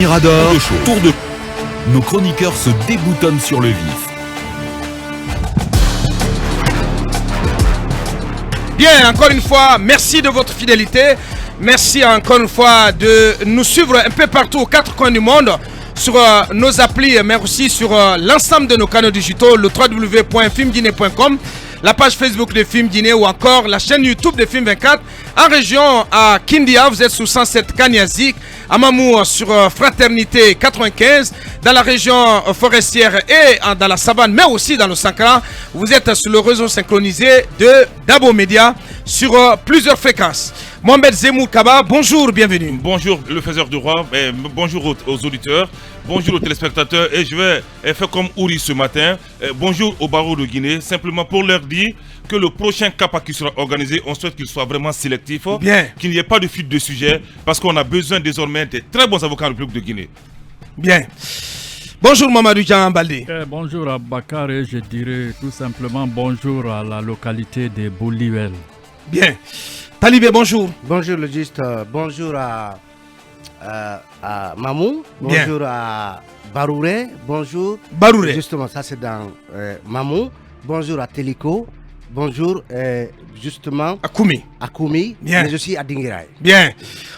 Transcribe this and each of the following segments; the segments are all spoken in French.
Mirador, tour de nos chroniqueurs se déboutonnent sur le vif. Bien, encore une fois, merci de votre fidélité. Merci encore une fois de nous suivre un peu partout aux quatre coins du monde sur nos applis, mais aussi sur l'ensemble de nos canaux digitaux, le www.filmguinée.com, la page Facebook de Film Guinée ou encore la chaîne YouTube de Film 24. En région, à Kindia, vous êtes sur 107 Kanyazik, à Mamou sur Fraternité 95, dans la région forestière et dans la savane, mais aussi dans le Sankara, vous êtes sur le réseau synchronisé de Dabo Media sur plusieurs fréquences. Mohamed Zemou Kaba, bonjour, bienvenue. Bonjour le faiseur du roi, bonjour aux auditeurs, bonjour aux téléspectateurs et je vais faire comme Ouri ce matin, bonjour au barreau de Guinée, simplement pour leur dire que le prochain CAPA qui sera organisé, on souhaite qu'il soit vraiment sélectif, qu'il n'y ait pas de fuite de sujet, parce qu'on a besoin désormais de très bons avocats en République de Guinée. Bien. Bonjour Mamadou Jean Balde. Bonjour à Bakar et je dirais tout simplement bonjour à la localité de Boulivel. Bien. Talibé, bonjour. Bonjour le juste, bonjour à Mamou, bonjour à Barouré, bonjour. Barouré. Justement, ça c'est dans Mamou. Bonjour à Teliko, bonjour justement à Koumi, bien. Mais aussi à Dingirai. Bien.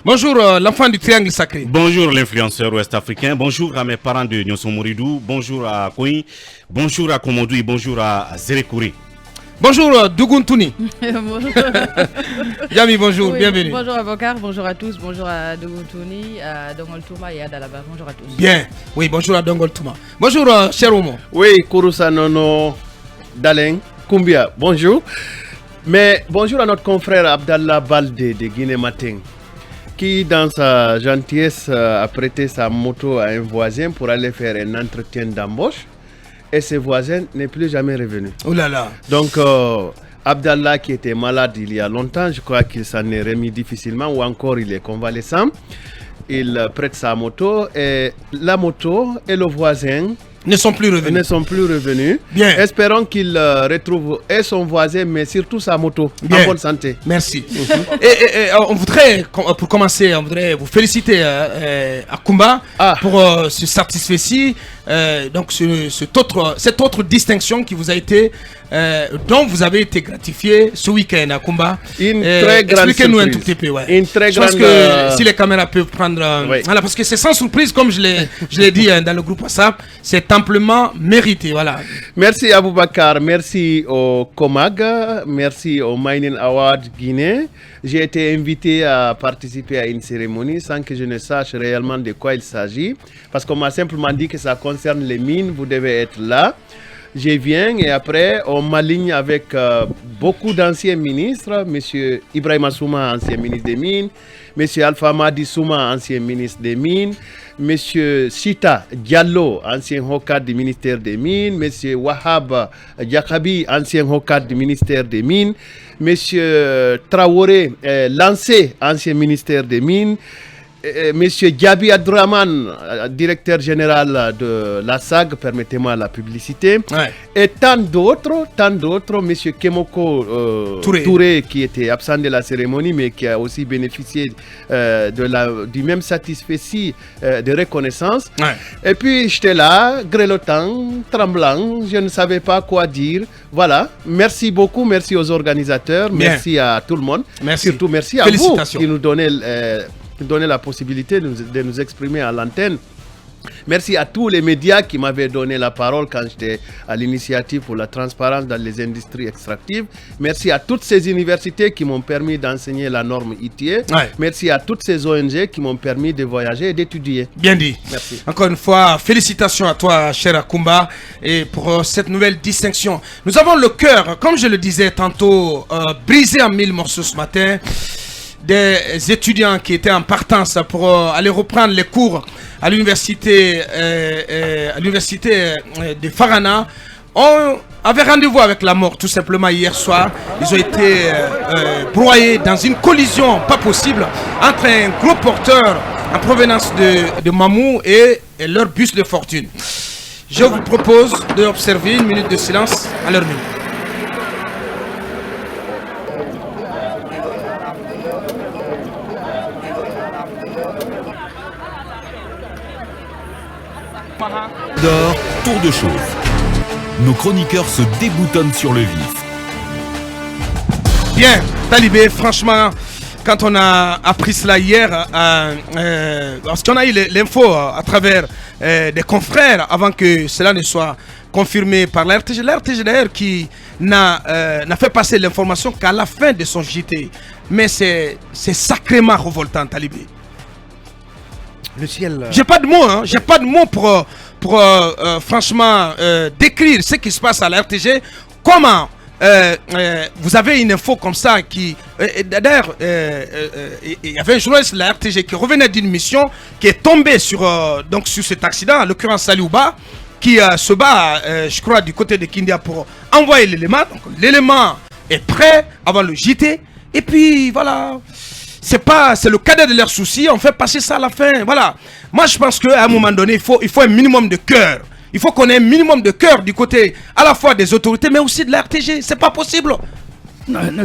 Bonjour l'enfant du triangle sacré. Bonjour l'influenceur ouest-africain, bonjour à mes parents de Nyonson Mouridou, bonjour à Koui, bonjour à Komodou et bonjour à Zerekouri. Bonjour Dougountouni. Bonjour. Yami, bonjour, bienvenue. Bonjour à Bokar, bonjour à tous, bonjour à Dougountouni, à Dongol Touma et à Dalaba. Bonjour à tous. Bien, oui, bonjour à Dongol Touma. Bonjour cher Omo. Oui, Kouroussa Nono Daleng, Koumbia, bonjour. Mais bonjour à notre confrère Abdallah Balde de Guinée Matin, qui dans sa gentillesse a prêté sa moto à un voisin pour aller faire un entretien d'embauche. Et ce voisin n'est plus jamais revenu. Oh là là. Donc, Abdallah qui était malade il y a longtemps, je crois qu'il s'en est remis difficilement ou encore il est convalescent. Il prête sa moto et la moto et le voisin ne sont plus revenus. Bien. Espérons qu'il retrouve et son voisin, mais surtout sa moto en bonne santé. Merci. et on voudrait, pour commencer, on voudrait vous féliciter à Kumba pour ce satisfait-ci. Donc cette autre distinction qui vous a été, dont vous avez été gratifié ce week-end à Kumba. Une très grande surprise. Expliquez-nous un tout petit peu. Ouais. Je pense que si les caméras peuvent prendre... Voilà, parce que c'est sans surprise, comme je l'ai dit dans le groupe WhatsApp, c'est amplement mérité. Voilà. Merci Aboubakar, merci au Comag, merci au Mining Award Guinée. J'ai été invité à participer à une cérémonie sans que je ne sache réellement de quoi il s'agit. Parce qu'on m'a simplement dit que ça concerne les mines, vous devez être là. Je viens et après on m'aligne avec beaucoup d'anciens ministres, M. Ibrahima Souma, ancien ministre des Mines, M. Alpha Madi Souma, ancien ministre des Mines, M. Sita Diallo, ancien haut cadre du ministère des Mines, M. Wahab Diakabi, ancien haut cadre du ministère des Mines, M. Traoré Lancé, ancien ministère des Mines, Monsieur Diaby Abdourahmane, directeur général de la SAG, permettez-moi la publicité, et tant d'autres, Monsieur Kemoko Touré, qui était absent de la cérémonie, mais qui a aussi bénéficié du même satisfait de reconnaissance. Et puis j'étais là, grelottant, tremblant, je ne savais pas quoi dire. Voilà, merci beaucoup, merci aux organisateurs, merci à tout le monde, surtout merci à vous qui nous donnez la possibilité de nous exprimer à l'antenne. Merci à tous les médias qui m'avaient donné la parole quand j'étais à l'initiative pour la transparence dans les industries extractives. Merci à toutes ces universités qui m'ont permis d'enseigner la norme ITIE. Merci à toutes ces ONG qui m'ont permis de voyager et d'étudier. Bien dit. Merci. Encore une fois, félicitations à toi, cher Akumba, et pour cette nouvelle distinction. Nous avons le cœur, comme je le disais tantôt, brisé en mille morceaux ce matin. Des étudiants qui étaient en partance pour aller reprendre les cours à l'université de Farana avaient rendez-vous avec la mort tout simplement hier soir. Ils ont été broyés dans une collision pas possible entre un gros porteur en provenance de Mamou et leur bus de fortune. Je vous propose d'observer une minute de silence à leur minute. D'or, tour de chauffe. Nos chroniqueurs se déboutonnent sur le vif. Bien, Talibé, franchement, quand on a appris cela hier, parce qu'on a eu l'info à travers des confrères avant que cela ne soit confirmé par l'RTG. L'RTG d'ailleurs qui n'a fait passer l'information qu'à la fin de son JT. Mais c'est sacrément révoltant, Talibé. Le ciel. J'ai pas de mots, hein. J'ai pas de mots pour franchement décrire ce qui se passe à la RTG. Comment vous avez une info comme ça qui... D'ailleurs, il y avait un journaliste de la RTG qui revenait d'une mission qui est tombé sur cet accident, en l'occurrence Saliouba, qui se bat, je crois, du côté de Kindia pour envoyer l'élément. Donc l'élément est prêt avant le JT. Et puis voilà... C'est le cadet de leurs soucis, on fait passer ça à la fin. Voilà. Moi je pense qu'à un moment donné, il faut un minimum de cœur. Il faut qu'on ait un minimum de cœur du côté à la fois des autorités mais aussi de la RTG. C'est pas possible.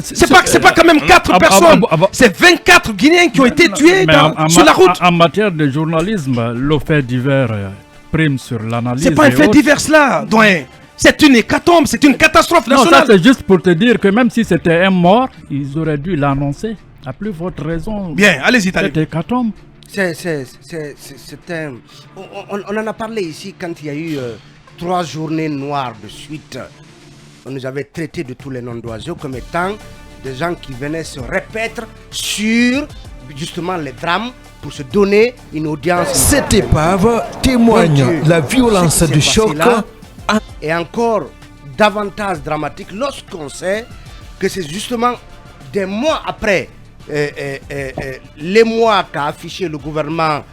C'est pas quand même 4 personnes. C'est 24 Guinéens qui ont été tués sur la route. En matière de journalisme, le fait divers prime sur l'analyse. C'est pas un fait divers là, doyen. C'est une hécatombe, c'est une catastrophe nationale. Non, ça c'est juste pour te dire que même si c'était un mort, ils auraient dû l'annoncer. À plus forte raison. Bien, allez-y, Cette hécatombe. C'est un... On en a parlé ici quand il y a eu 3 journées noires de suite. On nous avait traité de tous les noms d'oiseaux comme étant des gens qui venaient se répéter sur justement les drames pour se donner une audience. Cette épave témoigne de la violence du choc. Et encore davantage dramatique lorsqu'on sait que c'est justement des mois après les mois qu'a affiché le gouvernement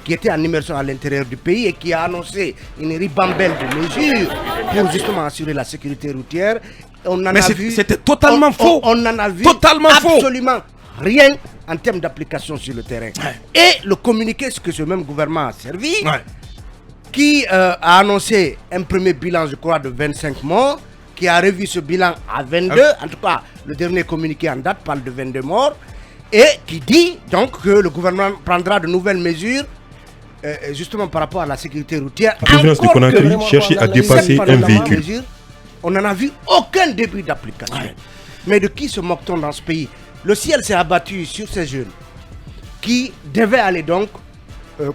qui était en immersion à l'intérieur du pays et qui a annoncé une ribambelle de mesures pour justement assurer la sécurité routière. Mais c'était totalement faux. On en a vu totalement absolument rien en termes d'application sur le terrain. Ouais. Et le communiqué, ce que ce même gouvernement a servi, qui a annoncé un premier bilan, je crois, de 25 morts, qui a revu ce bilan à 22, en tout cas le dernier communiqué en date parle de 22 morts, et qui dit donc que le gouvernement prendra de nouvelles mesures justement par rapport à la sécurité routière. La province de Conakry cherche à dépasser un véhicule. Mesures, on n'en a vu aucun début d'application. Mais de qui se moque-t-on dans ce pays? Le ciel s'est abattu sur ces jeunes qui devaient aller donc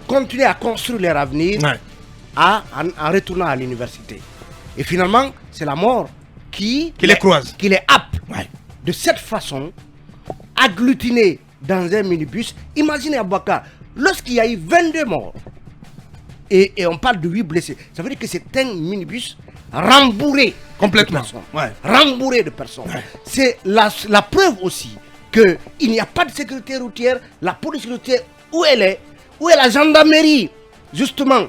continuer à construire leur avenir en retournant à l'université. Et finalement, c'est la mort qui les croise, qui les happe. De cette façon, agglutinés dans un minibus. Imaginez Abouakar, lorsqu'il y a eu 22 morts et on parle de 8 blessés, ça veut dire que c'est un minibus rembourré complètement, rembourré de personnes. C'est la preuve aussi qu'il n'y a pas de sécurité routière. La police routière, où elle est? Où est la gendarmerie justement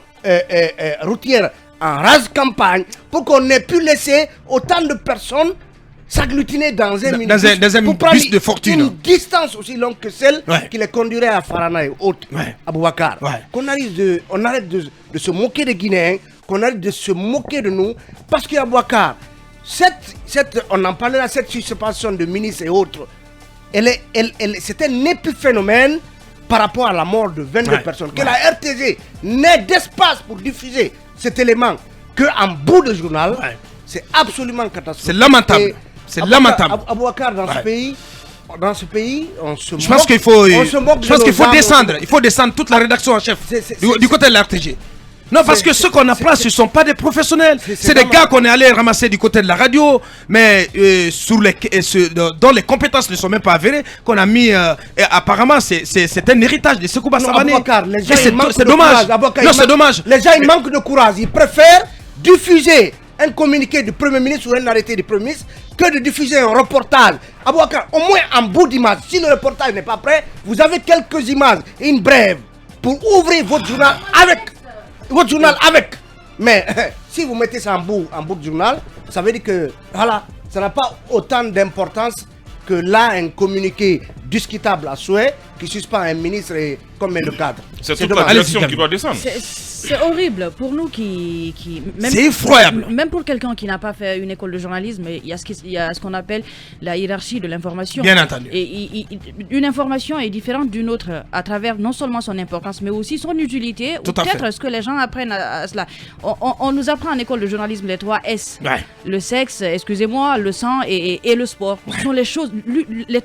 routière en rase campagne pour qu'on ait pu laisser autant de personnes s'agglutiner dans un minibus de fortune. Une distance aussi longue que celle qui les conduirait à Farana et autres, à Boubacar. Qu'on arrête de se moquer des Guinéens, qu'on arrête de se moquer de nous, parce qu'à Boubacar, on en parlait là, cette suspension de ministres et autres, c'est un épiphénomène par rapport à la mort de 22 personnes. Que la RTG n'ait d'espace pour diffuser cet élément qu'en bout de journal, c'est absolument catastrophique. C'est lamentable. C'est lamentable. Abouakar, dans ce pays, on se moque. Je pense qu'il faut descendre. Il faut descendre toute la rédaction en chef du côté de la RTG. Non, parce que ceux qu'on a place, ce ne sont pas des professionnels. C'est des gars qu'on est allé ramasser du côté de la radio, mais dont les compétences ne sont même pas avérées, qu'on a mis. Apparemment, c'est un héritage de Sekouba Savané. C'est dommage. Non, c'est dommage. Les gens, ils manquent de courage. Ils préfèrent diffuser un communiqué du Premier ministre ou un arrêté du Premier ministre que de diffuser un reportage. Abouakar, au moins en bout d'image. Si le reportage n'est pas prêt, vous avez quelques images et une brève pour ouvrir votre journal avec. Mais si vous mettez ça en bout de journal, ça veut dire que voilà, ça n'a pas autant d'importance que là un communiqué discutable à souhait qui suspend un ministre et combien de cadres. C'est toute la direction qui doit descendre. C'est horrible pour nous c'est effroyable. Même pour quelqu'un qui n'a pas fait une école de journalisme, il y a ce qu'on appelle la hiérarchie de l'information. Bien entendu. Et une information est différente d'une autre à travers non seulement son importance, mais aussi son utilité. Ou peut-être ce que les gens apprennent à cela. On nous apprend en école de journalisme les 3 S. Ouais. Le sexe, excusez-moi, le sang et le sport. Ouais. Ce sont les choses,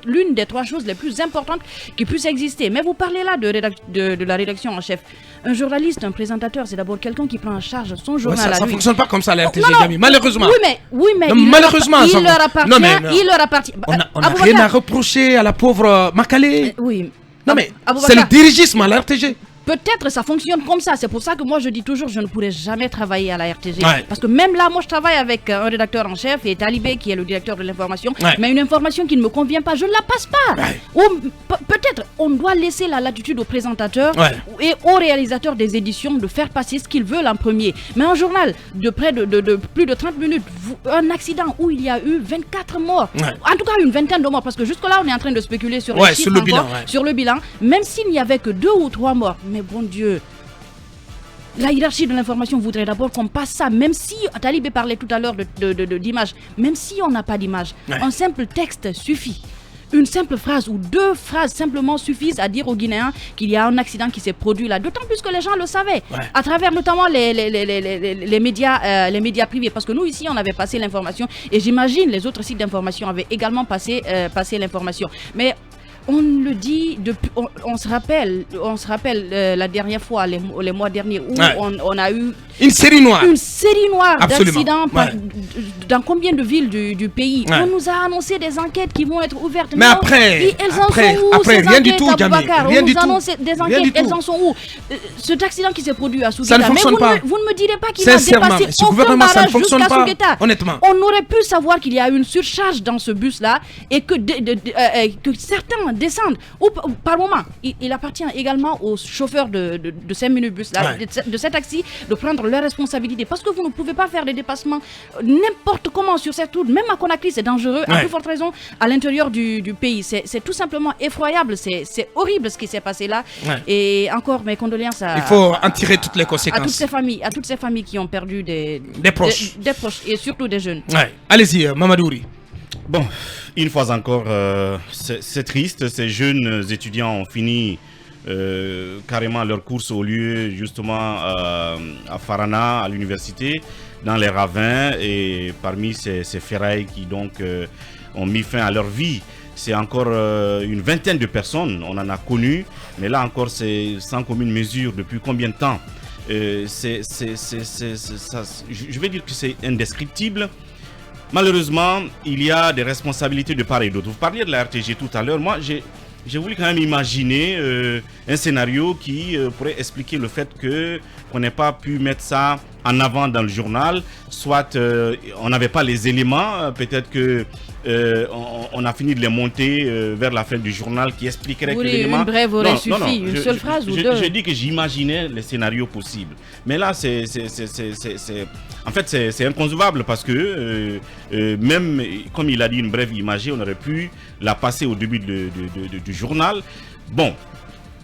l'une des 3 choses les plus importantes qui puissent exister. Mais vous parlez là de la rédaction en chef. Un journaliste, un présentateur, c'est d'abord quelqu'un qui prend en charge son journal. Ça ne fonctionne pas comme ça, la RTG, Gami, malheureusement. Oui, mais malheureusement, il leur appartient. On n'a rien à reprocher à la pauvre Makale. Oui. Non, mais c'est le dirigisme à la RTG. Peut-être ça fonctionne comme ça. C'est pour ça que moi je dis toujours je ne pourrais jamais travailler à la RTG. Ouais. Parce que même là, moi je travaille avec un rédacteur en chef et Talibé qui est le directeur de l'information. Ouais. Mais une information qui ne me convient pas, je ne la passe pas. Ouais. Ou peut-être on doit laisser la latitude aux présentateurs et aux réalisateurs des éditions de faire passer ce qu'ils veulent en premier. Mais un journal de près de plus de 30 minutes, un accident où il y a eu 24 morts. En tout cas une vingtaine de morts. Parce que jusque-là on est en train de spéculer sur les chiffres sur le bilan. Même s'il n'y avait que 2 ou 3 morts. Mais bon Dieu, la hiérarchie de l'information voudrait d'abord qu'on passe ça, même si Talibé parlait tout à l'heure d'image, même si on n'a pas d'image, un simple texte suffit. Une simple phrase ou 2 phrases simplement suffisent à dire aux Guinéens qu'il y a un accident qui s'est produit là. D'autant plus que les gens le savaient, à travers notamment les médias privés. Parce que nous ici, on avait passé l'information et j'imagine les autres sites d'information avaient également passé l'information. Mais on le dit depuis, on se rappelle la dernière fois, les mois derniers, où on a eu une série noire d'accidents dans combien de villes du pays. On nous a annoncé des enquêtes qui vont être ouvertes. Mais après, rien du tout, Gami. On nous a annoncé des enquêtes, elles en sont où? Cet accident qui s'est produit à Sougeta, mais vous ne me direz pas qu'il a dépassé aucun barrage jusqu'à Sougeta. Honnêtement. On aurait pu savoir qu'il y a une surcharge dans ce bus-là et que certains descendent. Ou par moment, il appartient également aux chauffeurs de ces minibus là, de ces taxis, de prendre leurs responsabilités. Parce que vous ne pouvez pas faire des dépassements n'importe comment sur cette route. Même à Conakry, c'est dangereux. À plus forte raison, à l'intérieur du pays. C'est tout simplement effroyable. C'est horrible ce qui s'est passé là. Et encore mes condoléances il faut en tirer toutes les conséquences. À toutes ces familles qui ont perdu des proches et surtout des jeunes. Allez-y, Mamadouri. Bon, une fois encore, c'est triste. Ces jeunes étudiants ont fini carrément leur course au lieu justement à Farana, à l'université, dans les ravins et parmi ces ferrailles qui donc ont mis fin à leur vie. C'est encore une vingtaine de personnes, on en a connu, mais là encore c'est sans commune mesure depuis combien de temps. Je vais dire que c'est indescriptible. Malheureusement, il y a des responsabilités de part et d'autre. Vous parliez de la RTG tout à l'heure. Moi, j'ai voulu quand même imaginer un scénario qui pourrait expliquer le fait qu'on n'ait pas pu mettre ça en avant dans le journal. Soit on n'avait pas les éléments, peut-être que on a fini de les monter vers la fin du journal qui expliquerait que l'élément... Une brève aurait suffi, une seule phrase ou deux. Je dis que j'imaginais les scénarios possibles. Mais là, c'est inconcevable parce que même, comme il a dit, une brève imagée, on aurait pu la passer au début du journal. Bon,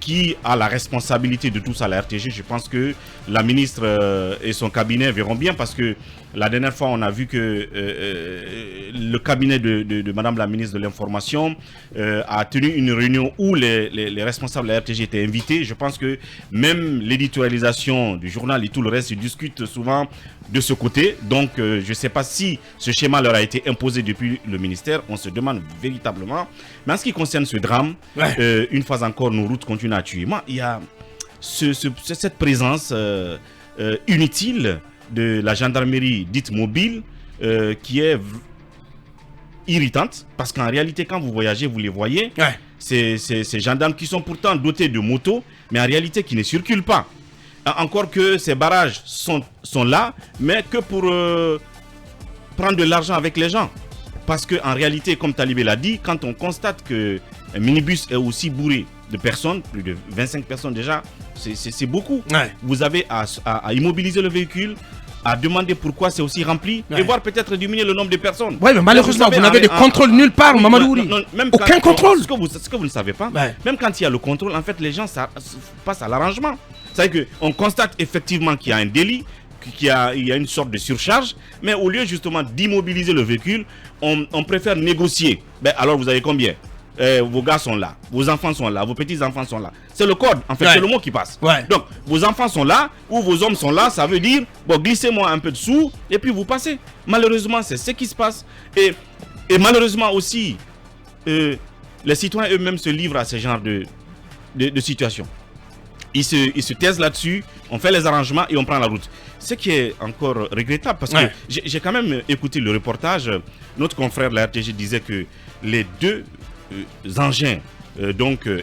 qui a la responsabilité de tout ça, la RTG? Je pense que la ministre et son cabinet verront bien parce que la dernière fois, on a vu que le cabinet de Madame la ministre de l'Information a tenu une réunion où les responsables de la RTG étaient invités. Je pense que même l'éditorialisation du journal et tout le reste se discute souvent de ce côté. Donc, je ne sais pas si ce schéma leur a été imposé depuis le ministère. On se demande véritablement. Mais en ce qui concerne ce drame, une fois encore, nos routes continuent à tuer. Moi, il y a cette présence inutile de la gendarmerie dite mobile qui est irritante parce qu'en réalité quand vous voyagez vous les voyez, ces gendarmes qui sont pourtant dotés de motos mais en réalité qui ne circulent pas, encore que ces barrages sont là mais que pour prendre de l'argent avec les gens, parce que en réalité comme Talibé l'a dit, quand on constate que un minibus est aussi bourré de personnes, plus de 25 personnes déjà, c'est beaucoup. Vous avez à immobiliser le véhicule, à demander pourquoi c'est aussi rempli et voir peut-être diminuer le nombre de personnes. Oui, mais malheureusement, vous n'avez de contrôle nulle part, Mamadou Ouri. Aucun contrôle. Ce que vous ne savez pas, même quand il y a le contrôle, en fait, les gens passent à l'arrangement. C'est-à-dire qu'on constate effectivement qu'il y a un délit, qu'il y a une sorte de surcharge, mais au lieu justement d'immobiliser le véhicule, on préfère négocier. Alors vous avez combien? Vos gars sont là, vos enfants sont là, vos petits-enfants sont là. C'est le code, en fait, c'est le mot qui passe. Donc, vos enfants sont là, ou vos hommes sont là, ça veut dire, bon, glissez-moi un peu dessous, et puis vous passez. Malheureusement, c'est ce qui se passe. Et malheureusement aussi, les citoyens eux-mêmes se livrent à ce genre de situation. Ils se taisent là-dessus, on fait les arrangements et on prend la route. Ce qui est encore regrettable, parce que j'ai quand même écouté le reportage. Notre confrère de la RTG disait que les deux engins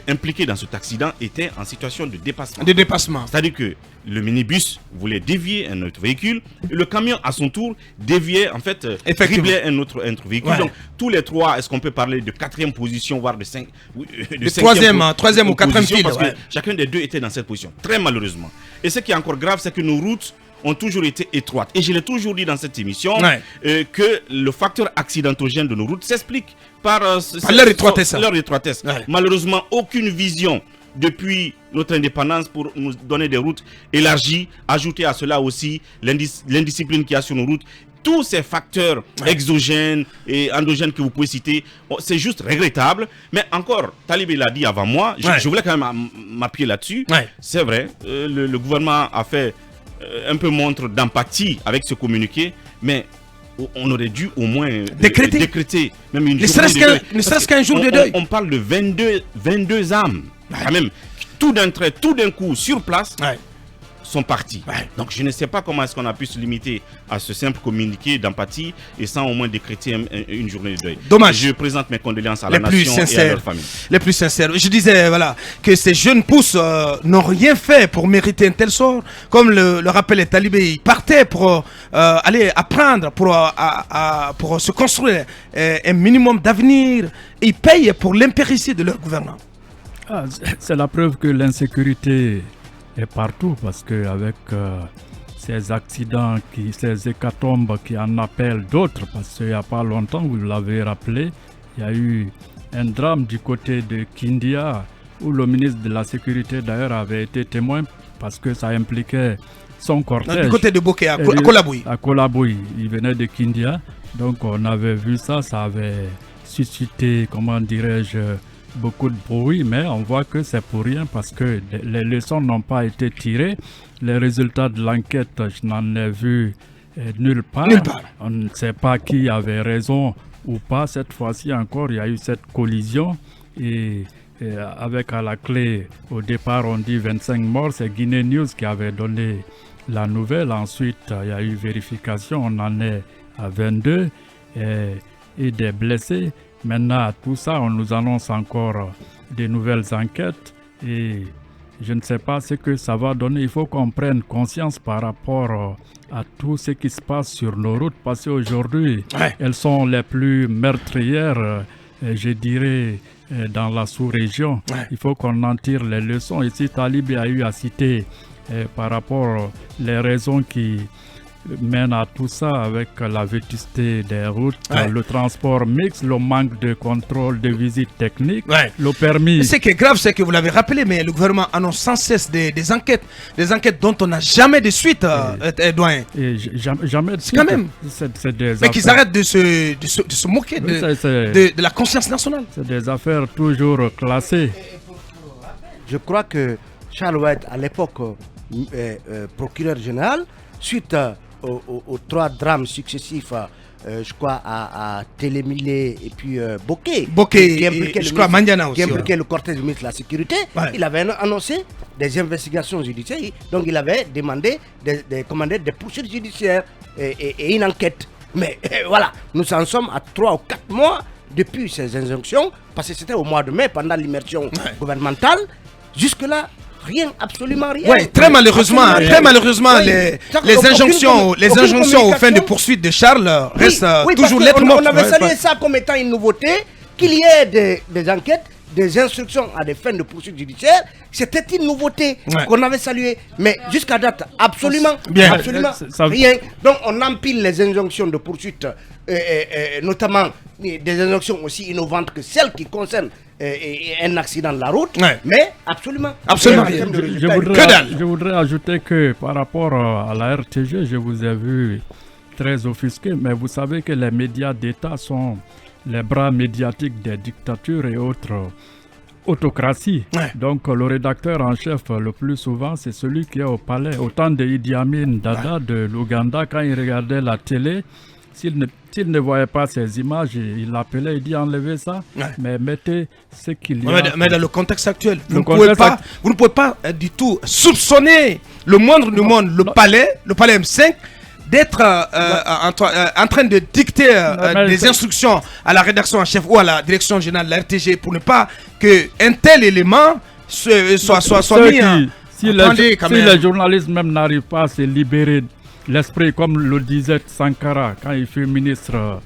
impliqués dans cet accident étaient en situation de dépassement. C'est-à-dire que le minibus voulait dévier un autre véhicule et le camion à son tour déviait, en fait, driblait un autre véhicule. Donc tous les trois, est-ce qu'on peut parler de 4e position, voire de 5 de troisième ou 4e file, parce que chacun des deux était dans cette position, très malheureusement. Et ce qui est encore grave, c'est que nos routes ont toujours été étroites. Et je l'ai toujours dit dans cette émission que le facteur accidentogène de nos routes s'explique par leur étroitesse. Malheureusement, aucune vision depuis notre indépendance pour nous donner des routes élargies. Ajouter à cela aussi l'indiscipline qu'il y a sur nos routes. Tous ces facteurs exogènes et endogènes que vous pouvez citer, c'est juste regrettable. Mais encore, Talibé l'a dit avant moi, je voulais quand même m'appuyer là-dessus. C'est vrai, le gouvernement a fait un peu montre d'empathie avec ce communiqué, mais on aurait dû au moins décréter même une journée de deuil. Ne serait-ce qu'un jour de deuil. On parle de 22 âmes, quand même, tout d'un coup, sur place, sont partis. Donc je ne sais pas comment est-ce qu'on a pu se limiter à ce simple communiqué d'empathie et sans au moins décréter une journée de deuil. Dommage. Je présente mes condoléances à la nation et à leur famille. Les plus sincères. Je disais que ces jeunes pousses n'ont rien fait pour mériter un tel sort. Comme le rappelle les talibés, ils partaient pour aller apprendre, pour se construire un minimum d'avenir. Ils payent pour l'impéritie de leur gouvernement. C'est la preuve que l'insécurité est partout, parce qu'avec ces accidents, ces hécatombes qui en appellent d'autres, parce qu'il n'y a pas longtemps, vous l'avez rappelé, il y a eu un drame du côté de Kindia, où le ministre de la Sécurité d'ailleurs avait été témoin, parce que ça impliquait son cortège. Du côté de Boké, à Kolabouy. À Kolabouy, il venait de Kindia, donc on avait vu ça, ça avait suscité, comment dirais-je, beaucoup de bruit, mais on voit que c'est pour rien, parce que les leçons n'ont pas été tirées. Les résultats de l'enquête, je n'en ai vu nulle part. On ne sait pas qui avait raison ou pas. Cette fois-ci encore, il y a eu cette collision et avec à la clé, au départ on dit 25 morts, c'est Guinée News qui avait donné la nouvelle. Ensuite, il y a eu vérification, on en est à 22 et des blessés. Maintenant, tout ça, on nous annonce encore des nouvelles enquêtes et je ne sais pas ce que ça va donner. Il faut qu'on prenne conscience par rapport à tout ce qui se passe sur nos routes, parce qu'aujourd'hui, elles sont les plus meurtrières, je dirais, dans la sous-région. Il faut qu'on en tire les leçons. Ici, Talib a eu à citer par rapport aux raisons qui mène à tout ça, avec la vétusté des routes, le transport mixte, le manque de contrôle de visite technique, le permis. Ce qui est grave, c'est que vous l'avez rappelé, mais le gouvernement annonce sans cesse des enquêtes dont on n'a jamais de suite, doyen. Et jamais de suite. Quand même. Mais qu'ils arrêtent de se moquer de la conscience nationale. C'est des affaires toujours classées. Je crois que Charles White, à l'époque procureur général, suite aux 3 drames successifs, je crois, à Télémilé et puis Boké, qui impliquait le cortège du ministre de la Sécurité, il avait annoncé des investigations judiciaires, donc il avait demandé des poursuites judiciaires et une enquête. Mais voilà, nous en sommes à 3 ou 4 mois depuis ces injonctions, parce que c'était au mois de mai, pendant l'immersion gouvernementale. Jusque-là, rien, absolument rien. Oui, très malheureusement, les injonctions aux fins de poursuite de Charles restent toujours lettres mortes. On avait salué ça comme étant une nouveauté, qu'il y ait des enquêtes des instructions à des fins de poursuite judiciaire, c'était une nouveauté qu'on avait saluée. Mais jusqu'à date, absolument rien. Donc on empile les injonctions de poursuite, notamment des injonctions aussi innovantes que celles qui concernent un accident de la route, mais absolument rien. Je voudrais ajouter que par rapport à la RTG, je vous ai vu très offusqué, mais vous savez que les médias d'État sont les bras médiatiques des dictatures et autres autocraties. Donc le rédacteur en chef le plus souvent c'est celui qui est au palais. Au temps de Idi Amin Dada de l'Ouganda, quand il regardait la télé, s'il ne voyait pas ces images, il l'appelait, il dit enlevez ça, mais mettez ce qu'il y a. Mais dans le contexte actuel, vous ne pouvez pas du tout soupçonner le moindre du monde, le palais M5, d'être en train de dicter des instructions à la rédaction en chef ou à la direction générale de la RTG pour ne pas qu'un tel élément soit mis si les journalistes même n'arrivent pas à se libérer l'esprit, comme le disait Sankara quand il fut ministre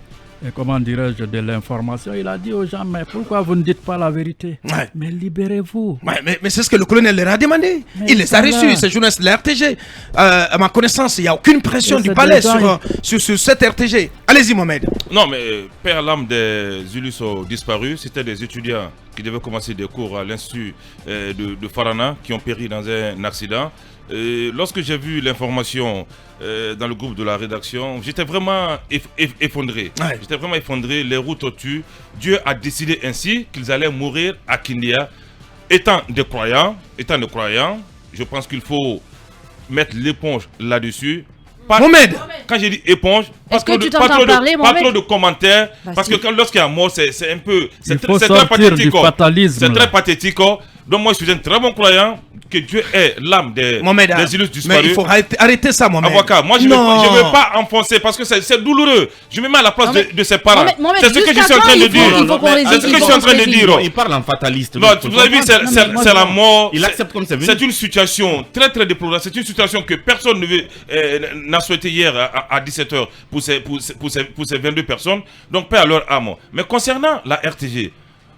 comment dirais-je, de l'information, il a dit aux gens, mais pourquoi vous ne dites pas la vérité? Mais libérez-vous. Mais c'est ce que le colonel leur a demandé. Il les a reçus, ces journalistes de la RTG. À ma connaissance, il n'y a aucune pression du palais sur cette RTG. Allez-y, Mohamed. Non, mais père l'âme des Zulus ont disparu. C'était des étudiants qui devaient commencer des cours à l'Institut de Farana, qui ont péri dans un accident. Lorsque j'ai vu l'information dans le groupe de la rédaction, j'étais vraiment effondré. J'étais vraiment effondré, les routes tuent. Dieu a décidé ainsi qu'ils allaient mourir à Kindia. Étant des croyants, je pense qu'il faut mettre l'éponge là-dessus. Mohamed, quand j'ai dit éponge, pas trop de commentaires, parce que lorsqu'il y a mort, c'est un peu, c'est très pathétique. C'est très pathétique. Donc moi je suis un très bon croyant, que Dieu est l'âme des illustres disparus. Mais il faut arrêter ça, Mohamed. Avocat, moi je ne veux pas enfoncer parce que c'est douloureux. Je me mets à la place de ses parents. C'est ce que je suis en train de dire. C'est ce que je suis en train de dire. Il parle en fataliste. Non, vous avez vu, c'est la mort. Il accepte comme c'est venu. C'est une situation très très déplorable. C'est une situation que personne n'a souhaité hier à 17h pour ces 22 personnes. Donc paix à leur âme. Mais concernant la RTG,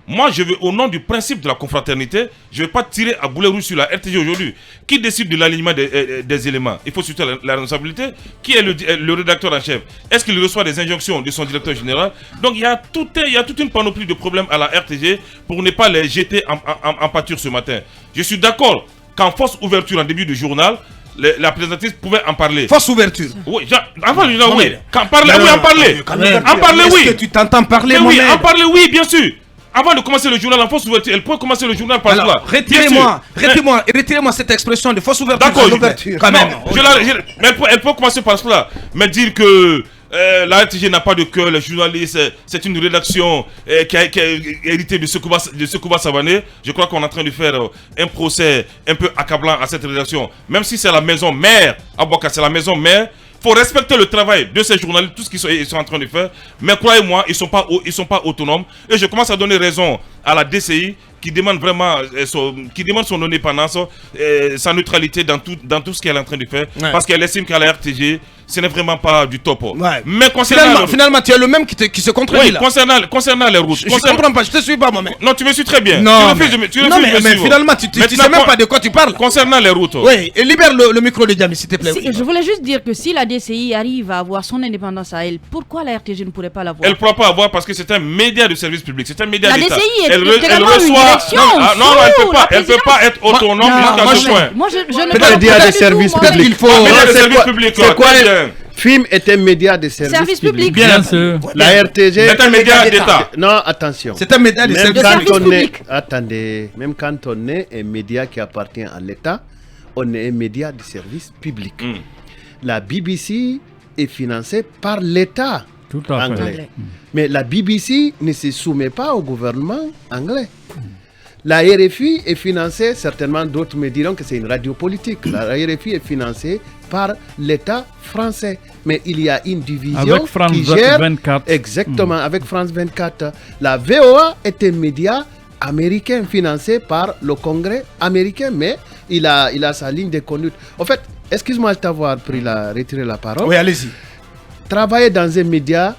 moi, je veux, au nom du principe de la confraternité, je ne vais pas tirer à boulet rouge sur la RTG aujourd'hui. Qui décide de l'alignement des éléments? Il faut surtout la responsabilité. Qui est le rédacteur en chef? Est-ce qu'il reçoit des injonctions de son directeur général? Donc, il y a toute une panoplie de problèmes à la RTG pour ne pas les jeter en pâture ce matin. Je suis d'accord qu'en fausse ouverture en début de journal, la présentatrice pouvait en parler. Fausse ouverture. Oui, avant le journal, oui. En parler, oui. Est-ce que tu t'entends parler, oui, en parler, oui, bien sûr. Avant de commencer le journal en fausse ouverture, elle peut commencer le journal par là. Retirez-moi cette expression de fausse ouverture. D'accord, quand même. Elle peut commencer par cela. Mais dire que la RTG n'a pas de cœur, les journalistes, c'est une rédaction qui a hérité de Sekouba Savané. Je crois qu'on est en train de faire un procès un peu accablant à cette rédaction. Même si c'est la maison mère, Aboka, c'est la maison mère. Il faut respecter le travail de ces journalistes, tout ce qu'ils sont en train de faire. Mais croyez-moi, ils sont pas autonomes. Et je commence à donner raison à la DCI qui demande vraiment son indépendance, sa neutralité dans tout ce qu'elle est en train de faire. Parce qu'elle estime qu'à la RTG, ce n'est vraiment pas du top. Mais finalement, tu es le même qui se contredit là. Concernant les routes. Je ne comprends pas, je te suis pas, moi. Non, tu me suis très bien. Non, mais finalement, tu ne sais même pas de quoi tu parles. Concernant les routes. Oui, et libère le micro de Diami, s'il te plaît. Je voulais juste dire que si la DCI arrive à avoir son indépendance à elle, pourquoi la RTG ne pourrait pas l'avoir? Elle ne pourra pas avoir parce que c'est un média de service public. C'est un média d'État. La DCI est également une direction. Non, elle ne peut pas être autonome jusqu'à ce point. Moi, je ne peux pas dire des services publics. C'est quoi FIM est un média de service public. Bien sûr. La RTG c'est un média d'État. Non, attention. C'est un média de service public. Attendez, même quand on est un média qui appartient à l'État, on est un média de service public. La BBC est financée par l'État anglais. Mais la BBC ne se soumet pas au gouvernement anglais. La RFI est financée, certainement d'autres me diront que c'est une radio politique. La RFI est financée par l'État français. Mais il y a une division avec France qui gère 24. Exactement, avec France 24. La VOA est un média américain financé par le Congrès américain, mais il a sa ligne de conduite. En fait, excuse-moi de t'avoir retiré la parole. Oui, allez-y. Travailler dans un média,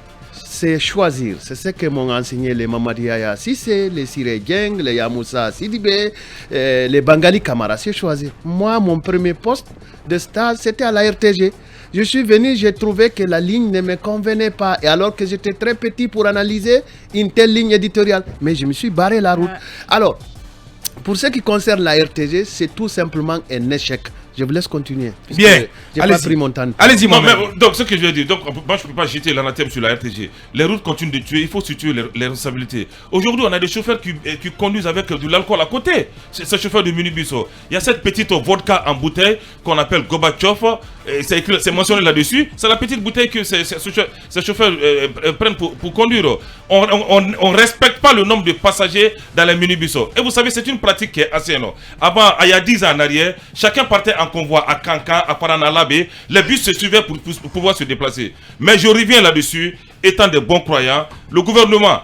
c'est choisir. C'est ce que m'ont enseigné les Mamadi Yaya Sissé, les Siré Dieng, les Yamoussa Sidibé, les Bangali Kamara. C'est choisir. Moi, mon premier poste de stage, c'était à la RTG. Je suis venu, j'ai trouvé que la ligne ne me convenait pas. Et alors que j'étais très petit pour analyser une telle ligne éditoriale. Mais je me suis barré la route. Alors, pour ce qui concerne la RTG, c'est tout simplement un échec. Je vous laisse continuer. Bien. J'ai pas pris mon temps. Allez-y, non, mais, donc, ce que je veux dire, donc, moi, je ne peux pas jeter l'anathème sur la RTG. Les routes continuent de tuer, il faut situer les responsabilités. Aujourd'hui, on a des chauffeurs qui conduisent avec de l'alcool à côté. C'est chauffeur de minibus. Il y a cette petite vodka en bouteille qu'on appelle Gorbatchev. C'est mentionné là-dessus. C'est la petite bouteille que ces chauffeurs prennent pour conduire. On ne respecte pas le nombre de passagers dans les minibus. Et vous savez, c'est une pratique qui est assez non. Avant, il y a 10 ans en arrière, chacun partait en convoi à Kanka, à Paranalabé. Les bus se suivaient pour pouvoir se déplacer. Mais je reviens là-dessus, étant de bons croyants, le gouvernement,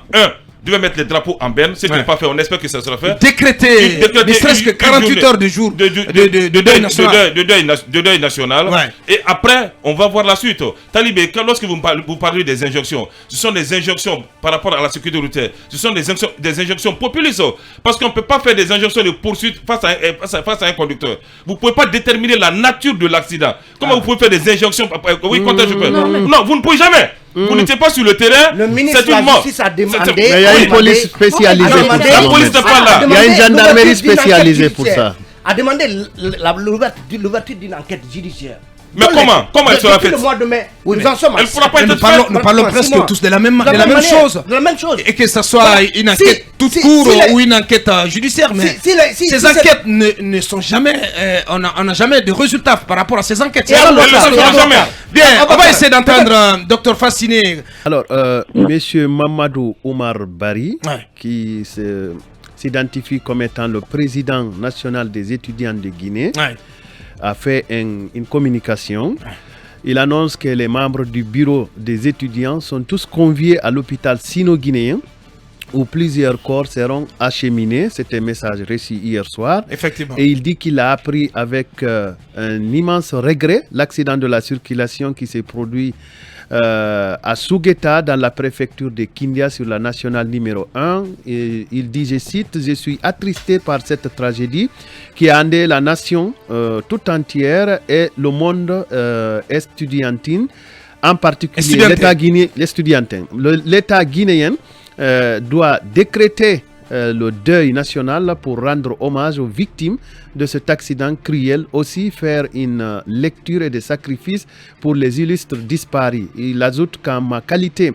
devait mettre les drapeaux en berne. Ce n'est pas fait, on espère que ça sera fait. Décréter ne serait-ce que 48 heures de jour de deuil national. De deuil national. Et après, on va voir la suite. Talibé, lorsque vous parlez des injonctions, ce sont des injonctions par rapport à la sécurité routière. Ce sont des injonctions populistes. Parce qu'on ne peut pas faire des injonctions de poursuite face à un conducteur. Vous ne pouvez pas déterminer la nature de l'accident. Comment vous pouvez faire des injonctions? Oui, quand je peux. Non, vous ne pouvez jamais. Vous n'étiez pas sur le terrain. Le ministre de la Justice a demandé. Mais il y a une police spécialisée pour ça. La police n'est pas là. Il y a une gendarmerie spécialisée pour ça. A demandé l'ouverture d'une enquête judiciaire. Mais comment elle sera faite? Le mois de mai, nous en sommes. Elle pourra pas être faite. Nous parlons presque tous de la même chose. De la même chose. Et que ce soit une enquête toute courte ou une enquête judiciaire. Mais ces enquêtes ne sont jamais. On n'a jamais de résultats par rapport à ces enquêtes. Bien, on va essayer d'entendre Dr Fasciné. Alors, monsieur Mamadou Oumar Bari, qui s'identifie comme étant le président national des étudiants de Guinée, a fait une communication. Il annonce que les membres du bureau des étudiants sont tous conviés à l'hôpital sino-guinéen où plusieurs corps seront acheminés. C'était un message reçu hier soir. Effectivement. Et il dit qu'il a appris avec un immense regret l'accident de la circulation qui s'est produit à Sougeta dans la préfecture de Kindia sur la nationale numéro 1. Et il dit, je cite, « Je suis attristé par cette tragédie qui a endeuillé la nation tout entière et le monde estudiantin, en particulier l'État guinéen doit décréter le deuil national pour rendre hommage aux victimes de cet accident cruel, aussi faire une lecture et des sacrifices pour les illustres disparus. Il ajoute qu'à ma qualité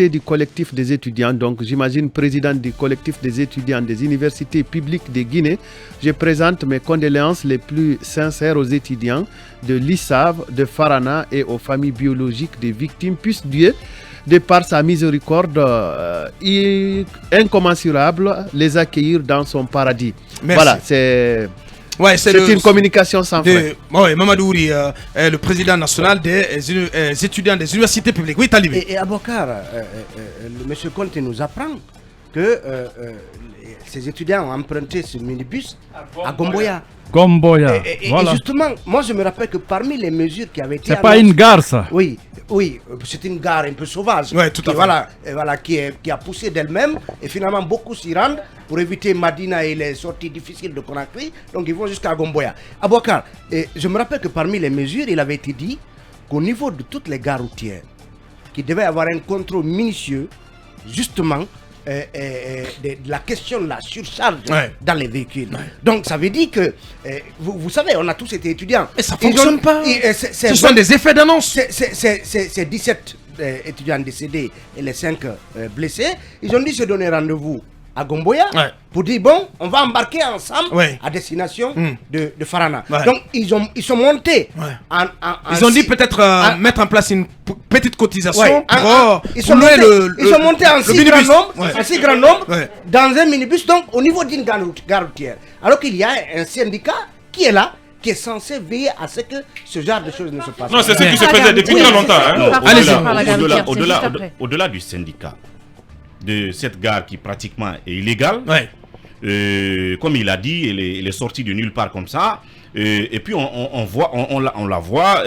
du collectif des étudiants, donc j'imagine président du collectif des étudiants des universités publiques de Guinée, je présente mes condoléances les plus sincères aux étudiants de l'ISAV, de Farana et aux familles biologiques des victimes. Puisse Dieu, de par sa miséricorde incommensurable, les accueillir dans son paradis. Merci. Voilà, c'est une communication sans fin. Oui, Mamadou Ouri, le président national des étudiants des universités publiques. Oui, Talibé. Et Abokar, M. Conte nous apprend que ces étudiants ont emprunté ce minibus à Gomboya. Et voilà. justement, moi je me rappelle que parmi les mesures qui avaient été c'est pas une gare, ça. Oui, c'est une gare un peu sauvage. Ouais, tout à fait. Voilà, qui a poussé d'elle-même et finalement beaucoup s'y rendent pour éviter Madina et les sorties difficiles de Conakry. Donc ils vont jusqu'à Gomboya. Abouakar, je me rappelle que parmi les mesures, il avait été dit qu'au niveau de toutes les gares routières, qu'il devait y avoir un contrôle minutieux, justement, de la question de la surcharge dans les véhicules. Donc ça veut dire que, vous savez, on a tous été étudiants. Mais ça ne fonctionne pas. Ce sont des effets d'annonce. C'est 17 étudiants décédés et les 5 blessés. Ils ont dit se donner rendez-vous à Gomboya pour dire bon, on va embarquer ensemble à destination de Farana. Donc ils sont montés ils ont dit peut-être mettre en place une petite cotisation ils sont montés en si grand nombre dans un minibus, donc au niveau d'une gare routière, alors qu'il y a un syndicat qui est là, qui est censé veiller à ce que ce genre de choses ne se passent pas. Non, c'est ce qui se faisait depuis très longtemps. Au-delà du syndicat, de cette gare qui pratiquement est illégale, comme il a dit, elle est sortie de nulle part comme ça. Et puis on la voit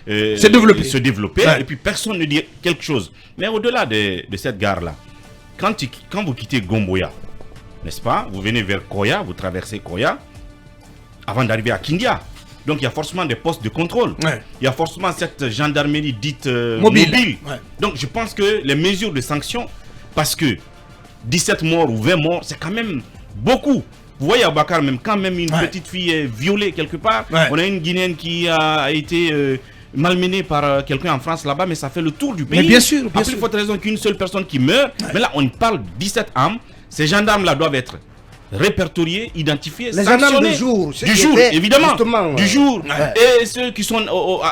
se développer. Et puis personne ne dit quelque chose. Mais au-delà de cette gare-là, quand vous quittez Gomboya, n'est-ce pas? Vous venez vers Koya, vous traversez Koya, avant d'arriver à Kindia. Donc il y a forcément des postes de contrôle. Il y a forcément cette gendarmerie dite mobile. Donc je pense que les mesures de sanction, parce que 17 morts ou 20 morts, c'est quand même beaucoup. Vous voyez à Bakar, même quand même une petite fille est violée quelque part, on a une Guinéenne qui a été malmenée par quelqu'un en France là-bas, mais ça fait le tour du pays. Mais bien sûr, Après, il faut raison qu'une seule personne qui meurt. Mais là, on parle de 17 âmes. Ces gendarmes-là doivent être répertoriés, identifiés, les sanctionnés. gendarmes du jour, évidemment, du jour. Et ceux qui sont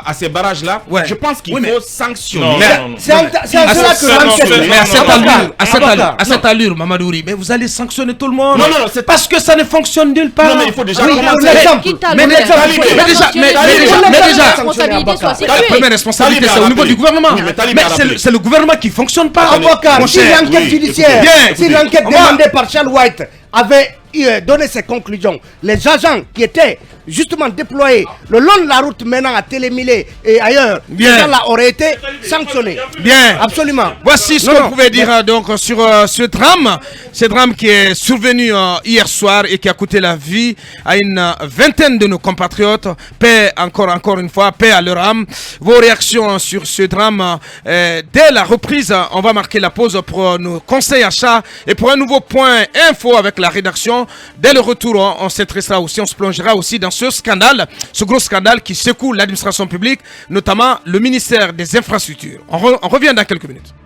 à ces barrages-là, je pense qu'il faut sanctionner. C'est à cela que à cette allure, Mamadouri, mais vous allez sanctionner tout le monde. Non, c'est parce que ça ne fonctionne nulle part. Non, mais il faut déjà la première responsabilité, c'est au niveau du gouvernement. Mais c'est le gouvernement qui ne fonctionne pas. Avocat, si l'enquête judiciaire, si l'enquête demandée par Charles White avait donné ses conclusions, les agents qui étaient justement déployés le long de la route menant à Télémilé et ailleurs, là auraient été sanctionnés. Bien, absolument. Voici ce que vous pouvez dire donc sur ce drame qui est survenu hier soir et qui a coûté la vie à une vingtaine de nos compatriotes. Paix encore une fois, paix à leur âme. Vos réactions sur ce drame dès la reprise. On va marquer la pause pour nos conseils achats et pour un nouveau point info avec la rédaction. Dès le retour, on s'intéressera aussi, on se plongera aussi dans ce scandale, ce gros scandale qui secoue l'administration publique, notamment le ministère des Infrastructures. On revient dans quelques minutes.